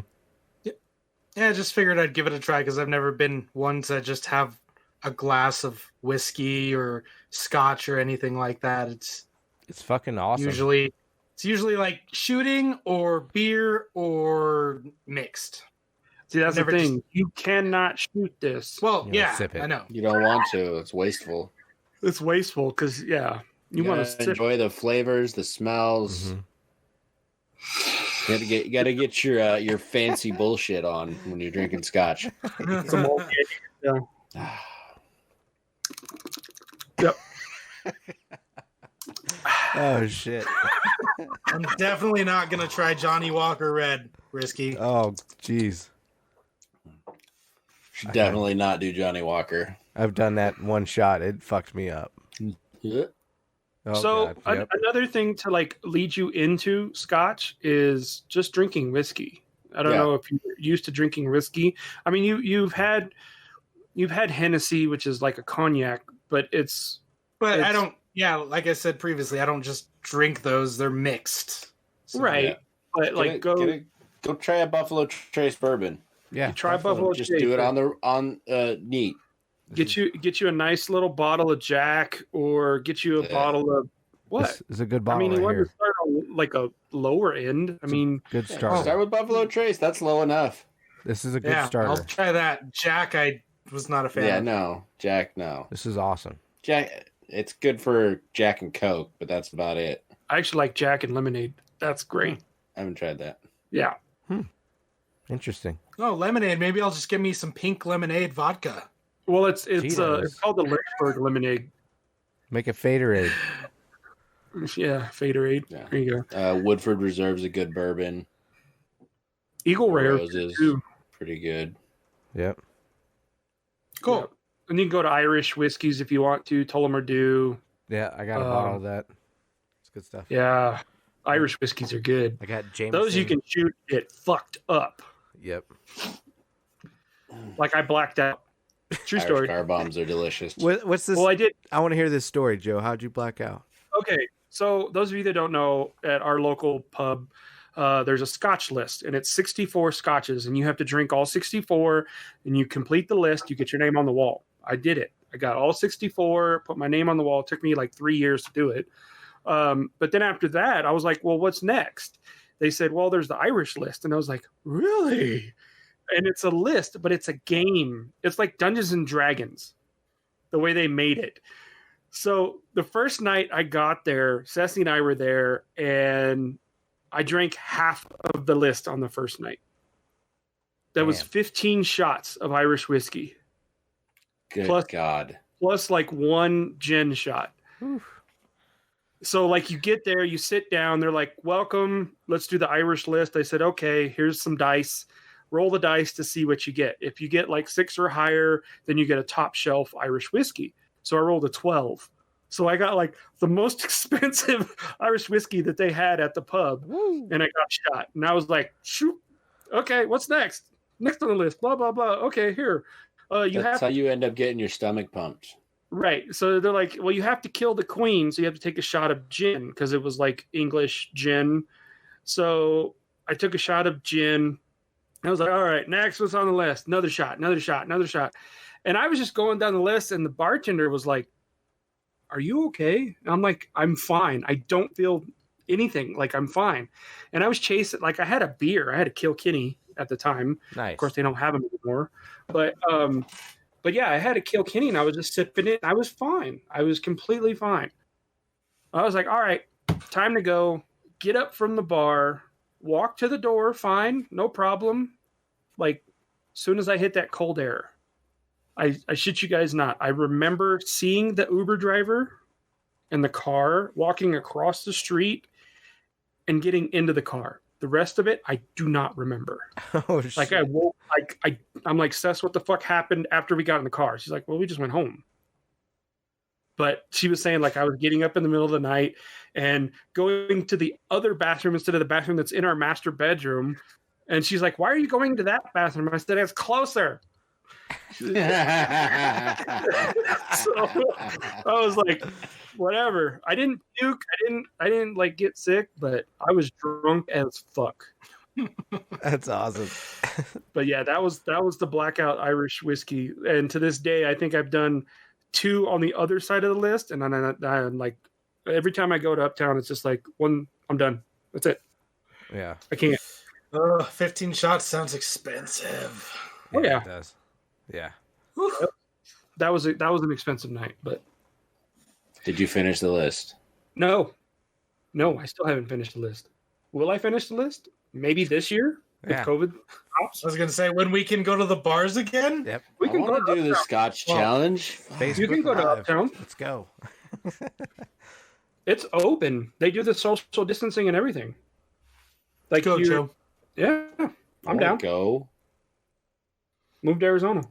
Yeah, I just figured I'd give it a try because I've never been one to just have a glass of whiskey or scotch or anything like that. It's fucking awesome. usually like shooting or beer or mixed. See, that's the Never thing. You cannot shoot this. Well, You yeah, sip it. I know. You don't want to; it's wasteful. It's wasteful because you You want to enjoy the flavors, the smells. You gotta get your fancy bullshit on when you're drinking scotch. some old Yep. Oh shit. I'm definitely not gonna try Johnny Walker Red. Risky. Oh jeez. Should definitely not do Johnny Walker. I've done that one shot. It fucked me up. Yeah. Oh, So God. Yep. another thing to like lead you into scotch is just drinking whiskey. I don't know if you're used to drinking whiskey. I mean, you've had Hennessy, which is like a cognac, but I don't. Yeah, like I said previously, I don't just drink those. They're mixed. So, right. Yeah. But like go try a Buffalo Trace bourbon. Yeah. try Buffalo Just Trace. do it on neat. Get you a nice little bottle of Jack, or get you a bottle of what? This is a good I bottle mean, you right want here. to start on like a lower end. I mean, Good starter. Start with Buffalo Trace. That's low enough. This is a good yeah, starter. I'll try that. Jack, I was not a fan. Yeah, of. no. Jack, no. This is awesome. Jack, it's good for Jack and Coke, but that's about it. I actually like Jack and lemonade. That's great. I haven't tried that. Yeah. Interesting. Oh, lemonade. Maybe I'll just give me some pink lemonade vodka. Well, it's Cheetos. called the Lynchburg lemonade. Make a faderade. Yeah, Faderade. Yeah. There you go. Woodford Reserve's a good bourbon. Eagle Rare Roses, too. pretty good. Yep. Cool. Yeah. And you can go to Irish whiskeys if you want to. Tullamore Dew. Yeah, I got a bottle of that. It's good stuff. Yeah, Irish whiskeys are good. I got Jameson. Those you can shoot it fucked up. Yep. Like I blacked out. True Irish story. car bombs are delicious. What's this? Well, I did. I want to hear this story, Joe. How'd you black out? Okay, so those of you that don't know, at our local pub, there's a scotch list, and it's 64 scotches, and you have to drink all 64, and you complete the list, you get your name on the wall. I did it. I got all 64, put my name on the wall. It took me like 3 years to do it. But then after that, I was like, well, what's next? They said, well, there's the Irish list. And I was like, really? And it's a list, but it's a game. It's like Dungeons and Dragons, the way they made it. So the first night I got there, Sassy and I were there, and I drank half of the list on the first night. That was 15 shots of Irish whiskey. Good plus- God. Plus like one gin shot. So like you get there, you sit down, they're like, welcome, let's do the Irish list. I said, okay, here's some dice. Roll the dice to see what you get. If you get like 6 or higher, then you get a top shelf Irish whiskey. So I rolled a 12. So I got like the most expensive Irish whiskey that they had at the pub. Woo. And I got shot. And I was like, shoot, okay, what's next? Next on the list, blah, blah, blah. Okay, here. That's how you end up getting your stomach pumped. Right. So they're like, well, you have to kill the queen, so you have to take a shot of gin, because it was like English gin. So I took a shot of gin. I was like, all right, next, what's on the list? Another shot, another shot, another shot. And I was just going down the list, and the bartender was like, are you okay? And I'm like, I'm fine. I don't feel anything. Like, I'm fine. And I was chasing, like, I had a beer. I had a Kilkenny at the time. Nice. Of course, they don't have them anymore. But yeah, I had a Kilkenny, and I was just sipping it. I was fine. I was completely fine. I was like, all right, time to go. Get up from the bar, walk to the door, fine, no problem. Like, as soon as I hit that cold air, I shit you guys not, I remember seeing the Uber driver in the car walking across the street and getting into the car. The rest of it, I do not remember. Oh shit. Like I woke, I'm like, Sess, what the fuck happened after we got in the car? She's like, well, we just went home. But she was saying, like, I was getting up in the middle of the night and going to the other bathroom instead of the bathroom that's in our master bedroom. And she's like, why are you going to that bathroom? I said, it's closer. So I was like, whatever. I didn't puke. I didn't like get sick, but I was drunk as fuck. That's awesome. But yeah, that was the blackout Irish whiskey. And to this day, I think I've done 2 on the other side of the list. And I'm like, every time I go to Uptown, it's just like, one, I'm done. That's it. Yeah. I can't. 15 shots sounds expensive. Oh, yeah. It does. Yeah. That was an expensive night, but Did you finish the list? No, I still haven't finished the list. Will I finish the list? Maybe this year with Yeah. COVID. I was going to say, when we can go to the bars again? Yep. We I can go want to do the Uptown. Scotch Well, challenge. Facebook You can go to Live. Uptown. Let's go. It's open. They do the social distancing and everything. Like Go, you- Joe. Yeah, I'm Wanna down. Go. Move to Arizona.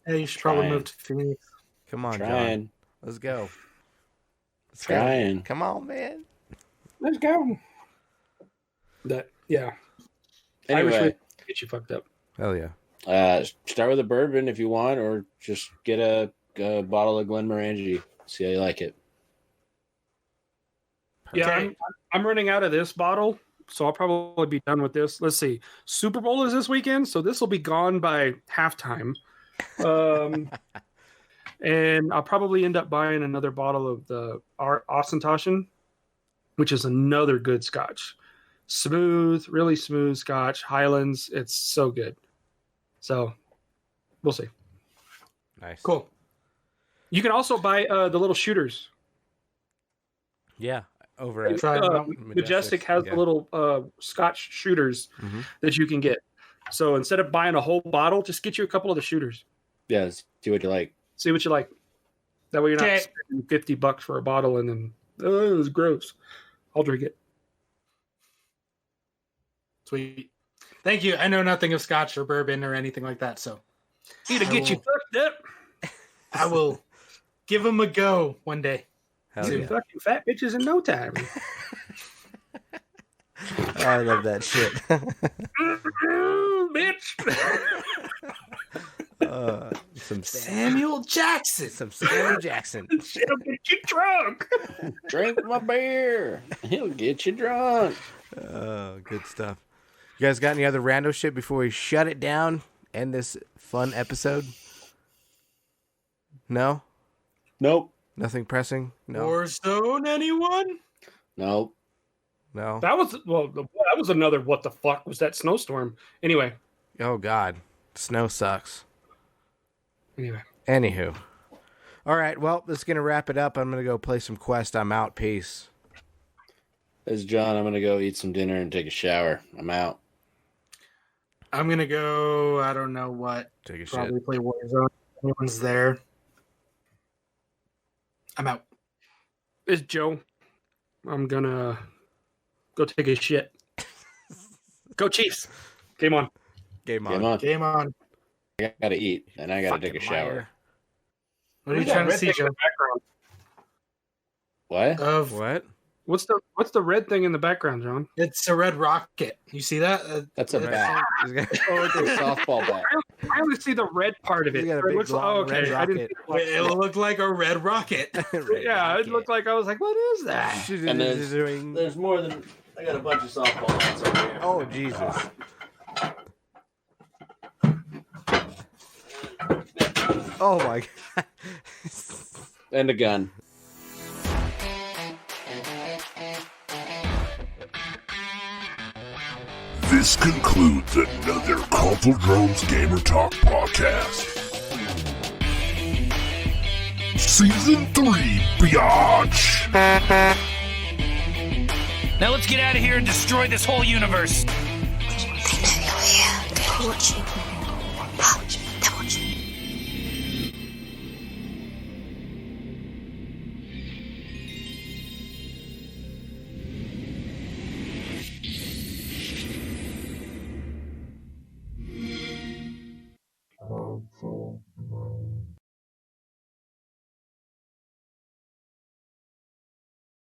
Hey, you should probably Trying. move to Phoenix. Come on, John. Trying. Let's go. Let's go. Trying. Come on, man. Let's go. Yeah. Irish Anyway, whiskey get you fucked up. Hell yeah. start with a bourbon if you want, or just get a bottle of Glenmorangie. See how you like it. Yeah, Okay. I'm running out of this bottle, so I'll probably be done with this. Let's see. Super Bowl is this weekend, so this will be gone by halftime. And I'll probably end up buying another bottle of the Austentation, which is another good scotch. Smooth, really smooth scotch. Highlands, it's so good. So we'll see. Nice. Cool. You can also buy the little shooters. Yeah. Over at Try them out. Majestic has yeah. the little scotch shooters Mhm. that you can get. So instead of buying a whole bottle, just get you a couple of the shooters. Yeah, see what you like. See what you like. That way you're not Okay. spending $50 for a bottle and then it was gross. I'll drink it. Sweet. Thank you. I know nothing of scotch or bourbon or anything like that, so It'll I get you will- fucked up. I will give them a go one day. Hell Some yeah. fucking fat bitches in no time. I love that shit. Bitch. Some Samuel Jackson. some Samuel Jackson. Shit'll get you drunk. Drink my beer. He'll get you drunk. Oh, good stuff. You guys got any other rando shit before we shut it down? End this fun episode? No? Nope. Nothing pressing? No. Warzone, anyone? Nope. No. That was another what the fuck was that snowstorm? Anyway. Oh God. Snow sucks. Anyway. Anywho. All right, well, this is gonna wrap it up. I'm gonna go play some Quest. I'm out. Peace. This is John. I'm going to go eat some dinner and take a shower. I'm out. I'm gonna go. I don't know what. Take a Probably shit. play Warzone. Anyone's there. I'm out. It's Joe. I'm gonna go take a shit. Go Chiefs. Game on. Game on. Game on. Game on. I got to eat, and I got to take a Fucking shower. liar. What are you What's that trying to red see, thing in Joe? the background? What? Of What? What's the red thing in the background, John? it's a red rocket. You see that? That's a bat. He's got, It's a softball bat. I only see the red part of it. He's got a It big, looks like, long okay. red I didn't rocket. see It looked like a red rocket. yeah, it looked like I was like, what is that? And there's more than... I got a bunch of softball bats over here. Oh Jesus! Oh my God! And a gun. This concludes another Console Drones Gamer Talk podcast. Season 3, biatch! Now let's get out of here and destroy this whole universe. I know you are. They're watching.